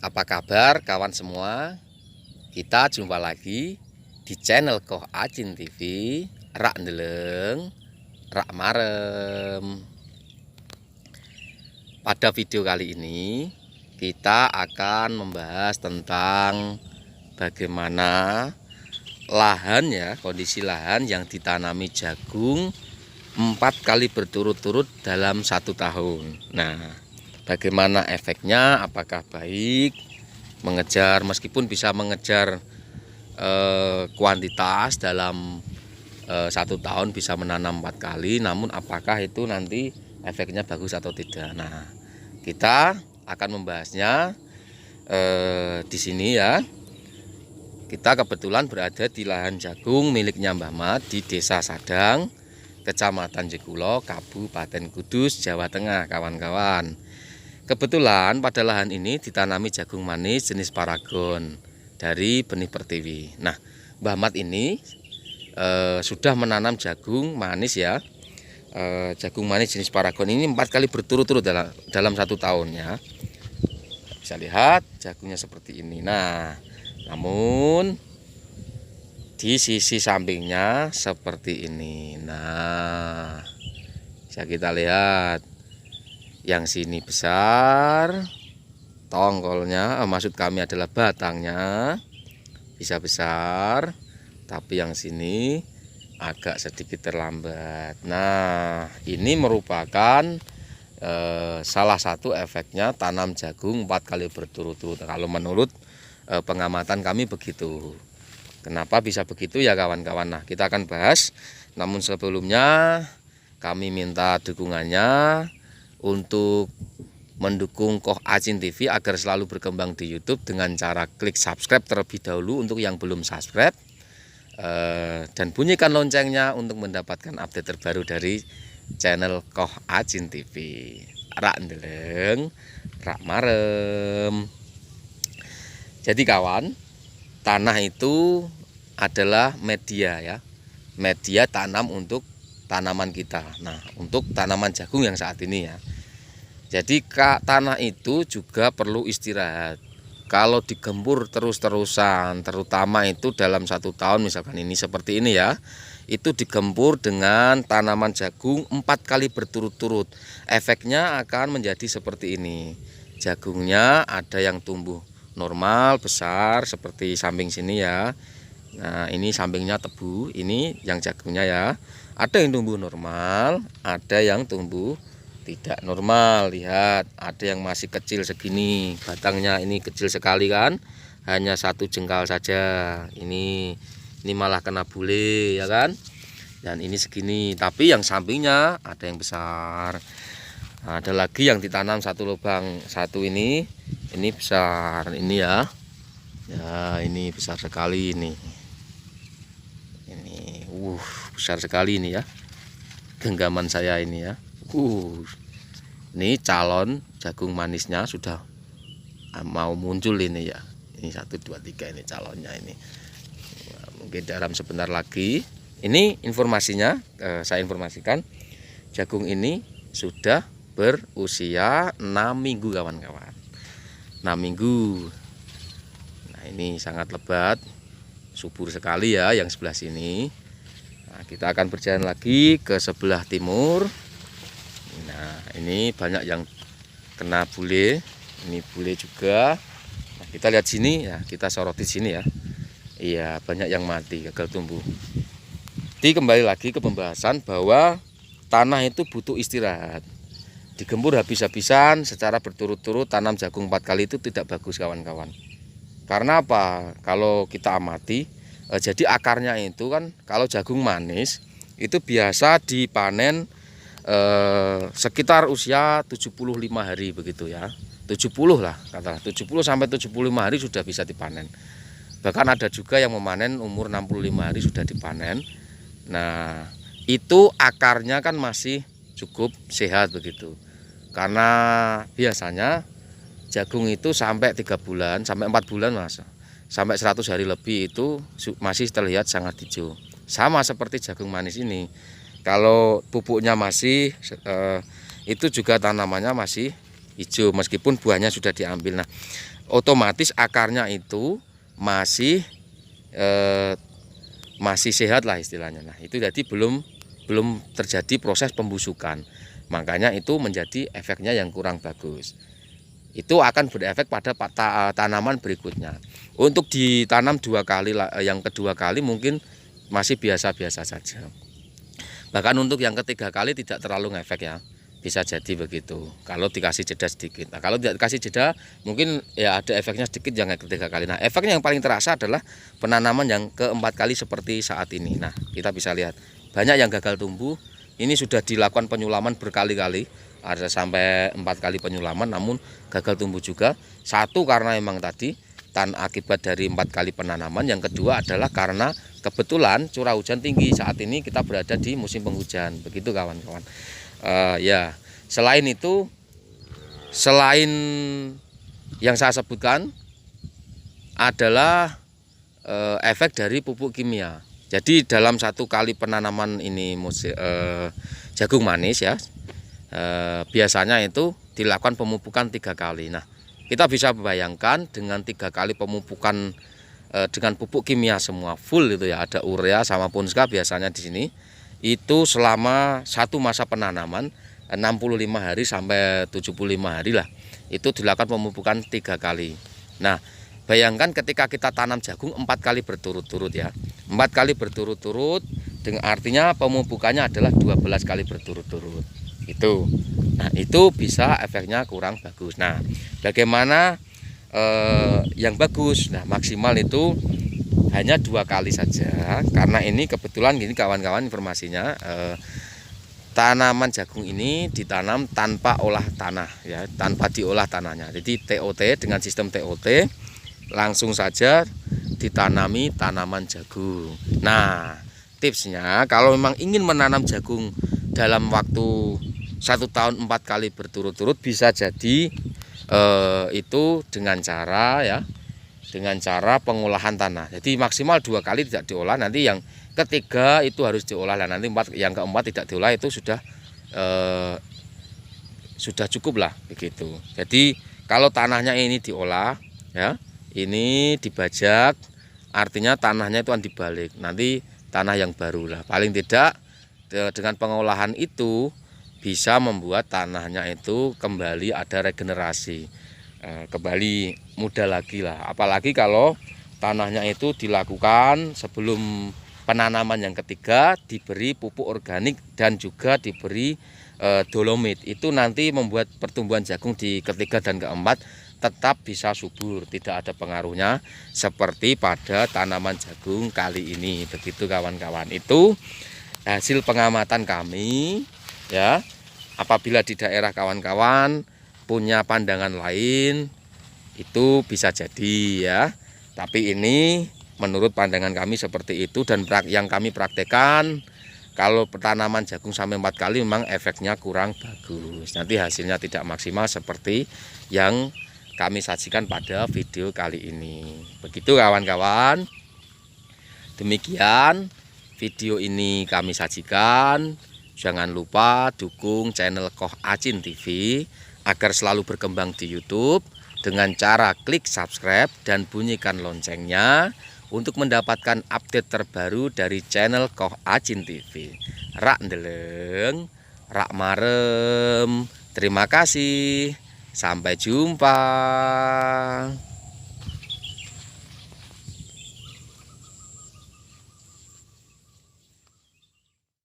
Apa kabar kawan semua? Kita jumpa lagi di channel Koh Acin TV. Rak ndeleng, rak marem. Pada video kali ini kita akan membahas tentang bagaimana lahan ya, kondisi lahan yang ditanami jagung 4 kali berturut-turut dalam 1 tahun. Nah, bagaimana efeknya? Apakah baik mengejar, meskipun bisa mengejar kuantitas dalam 1 tahun bisa menanam 4 kali, namun apakah itu nanti efeknya bagus atau tidak? Nah, kita akan membahasnya di sini ya. Kita kebetulan berada di lahan jagung miliknya Mbah Mat di Desa Sadang, Kecamatan Jekulo, Kabupaten Kudus, Jawa Tengah, kawan-kawan. Kebetulan pada lahan ini ditanami jagung manis jenis paragon dari benih pertiwi. Nah, Mbah Mat ini sudah menanam jagung manis ya. Jagung manis jenis paragon ini 4 kali berturut-turut dalam 1 tahun ya. Bisa lihat jagungnya seperti ini. Nah, namun di sisi sampingnya seperti ini. Nah, bisa kita lihat yang sini besar tongkolnya, maksud kami adalah batangnya bisa besar, tapi yang sini agak sedikit terlambat. Nah, ini merupakan salah satu efeknya tanam jagung 4 kali berturut-turut. Kalau menurut pengamatan kami begitu. Kenapa bisa begitu ya kawan-kawan? Nah, kita akan bahas. Namun sebelumnya kami minta dukungannya untuk mendukung Koh Acin TV agar selalu berkembang di YouTube dengan cara klik subscribe terlebih dahulu untuk yang belum subscribe, dan bunyikan loncengnya untuk mendapatkan update terbaru dari channel Koh Acin TV. Rak ndeleng, rak marem. Jadi kawan, tanah itu adalah media ya, media tanam untuk tanaman kita. Nah, untuk tanaman jagung yang saat ini ya. Jadi tanah itu juga perlu istirahat. Kalau digembur terus-terusan, terutama itu dalam 1 tahun, misalkan ini seperti ini ya, itu digembur dengan tanaman jagung 4 kali berturut-turut, efeknya akan menjadi seperti ini. Jagungnya ada yang tumbuh normal besar seperti samping sini ya. Nah, ini sampingnya tebu, ini yang jagungnya ya. Ada yang tumbuh normal, ada yang tumbuh tidak normal. Lihat, ada yang masih kecil segini, batangnya ini kecil sekali kan, hanya 1 jengkal saja. Ini malah kena bule ya kan. Dan ini segini, tapi yang sampingnya ada yang besar. Nah, ada lagi yang ditanam 1 lubang, 1 ini besar, ini ya. Ya, ini besar sekali ini. Ini besar sekali ini ya. Genggaman saya ini ya. Ini calon jagung manisnya sudah mau muncul ini ya. Ini 1, 2, 3 ini calonnya ini. Mungkin dalam sebentar lagi. Ini informasinya, saya informasikan jagung ini sudah berusia 6 minggu kawan-kawan. 6 minggu. Nah, ini sangat lebat, subur sekali ya yang sebelah sini. Nah, kita akan berjalan lagi ke sebelah timur. Nah, ini banyak yang kena bule, ini bule juga. Nah, kita lihat sini ya, kita soroti sini ya. Iya, banyak yang mati, gagal tumbuh. Jadi kembali lagi ke pembahasan bahwa tanah itu butuh istirahat. Digembur habis-habisan secara berturut-turut tanam jagung 4 kali itu tidak bagus kawan-kawan. Karena apa? Kalau kita amati, jadi akarnya itu kan kalau jagung manis itu biasa dipanen sekitar usia 75 hari begitu ya. 70 lah katakanlah, 70 sampai 75 hari sudah bisa dipanen. Bahkan ada juga yang memanen umur 65 hari sudah dipanen. Nah, itu akarnya kan masih cukup sehat begitu. Karena biasanya jagung itu sampai 3 bulan, sampai 4 bulan mas, sampai 100 hari lebih itu masih terlihat sangat hijau. Sama seperti jagung manis ini. Kalau pupuknya masih itu juga tanamannya masih hijau meskipun buahnya sudah diambil. Nah, otomatis akarnya itu masih sehat lah istilahnya. Nah, itu jadi belum terjadi proses pembusukan. Makanya itu menjadi efeknya yang kurang bagus. Itu akan berefek pada tanaman berikutnya. Untuk ditanam 2 kali, yang kedua kali mungkin masih biasa-biasa saja. Bahkan untuk yang ketiga kali tidak terlalu ngefek ya. Bisa jadi begitu kalau dikasih jeda sedikit. Nah, kalau tidak dikasih jeda mungkin ya ada efeknya sedikit yang ketiga kali. Nah, efeknya yang paling terasa adalah penanaman yang keempat kali seperti saat ini. Nah, kita bisa lihat banyak yang gagal tumbuh. Ini sudah dilakukan penyulaman berkali-kali, ada sampai 4 kali penyulaman, namun gagal tumbuh juga. Satu karena memang tadi akibat dari 4 kali penanaman. Yang kedua adalah karena kebetulan curah hujan tinggi. Saat ini kita berada di musim penghujan. Begitu kawan-kawan. Ya, selain itu, selain yang saya sebutkan adalah efek dari pupuk kimia. Jadi dalam 1 kali penanaman ini jagung manis ya, biasanya itu dilakukan pemupukan 3 kali. Nah, kita bisa bayangkan dengan 3 kali pemupukan dengan pupuk kimia semua full itu ya, ada urea sama punska biasanya di sini. Itu selama 1 masa penanaman 65 hari sampai 75 hari lah, itu dilakukan pemupukan 3 kali. Nah, bayangkan ketika kita tanam jagung 4 kali berturut-turut ya, 4 kali berturut-turut, dengan artinya pemupukannya adalah 12 kali berturut-turut itu. Nah, itu bisa efeknya kurang bagus. Nah, bagaimana yang bagus? Nah, maksimal itu hanya 2 kali saja, karena ini kebetulan gini kawan-kawan informasinya, tanaman jagung ini ditanam tanpa olah tanah ya, tanpa diolah tanahnya. Jadi TOT, dengan sistem TOT langsung saja ditanami tanaman jagung. Nah, tipsnya kalau memang ingin menanam jagung dalam waktu 1 tahun 4 kali berturut-turut, bisa jadi itu dengan cara pengolahan tanah. Jadi maksimal 2 kali tidak diolah, nanti yang ketiga itu harus diolah. Nah, nanti yang keempat tidak diolah, itu sudah cukup lah begitu. Jadi kalau tanahnya ini diolah ya, ini dibajak, artinya tanahnya itu akan dibalik, nanti tanah yang baru lah. Paling tidak dengan pengolahan itu bisa membuat tanahnya itu kembali ada regenerasi, kembali muda lagi lah. Apalagi kalau tanahnya itu dilakukan sebelum penanaman yang ketiga, diberi pupuk organik dan juga diberi dolomit. Itu nanti membuat pertumbuhan jagung di ketiga dan keempat tetap bisa subur, tidak ada pengaruhnya seperti pada tanaman jagung kali ini. Begitu kawan-kawan, itu hasil pengamatan kami ya. Apabila di daerah kawan-kawan punya pandangan lain, itu bisa jadi ya, tapi ini menurut pandangan kami seperti itu, dan yang kami praktekkan kalau tanaman jagung sampai 4 kali memang efeknya kurang bagus, nanti hasilnya tidak maksimal seperti yang kami sajikan pada video kali ini. Begitu kawan-kawan, demikian video ini kami sajikan. Jangan lupa dukung channel Koh Acin TV agar selalu berkembang di YouTube dengan cara klik subscribe dan bunyikan loncengnya untuk mendapatkan update terbaru dari channel Koh Acin TV. Rak ndeleng, rak marem. Terima kasih. Sampai jumpa.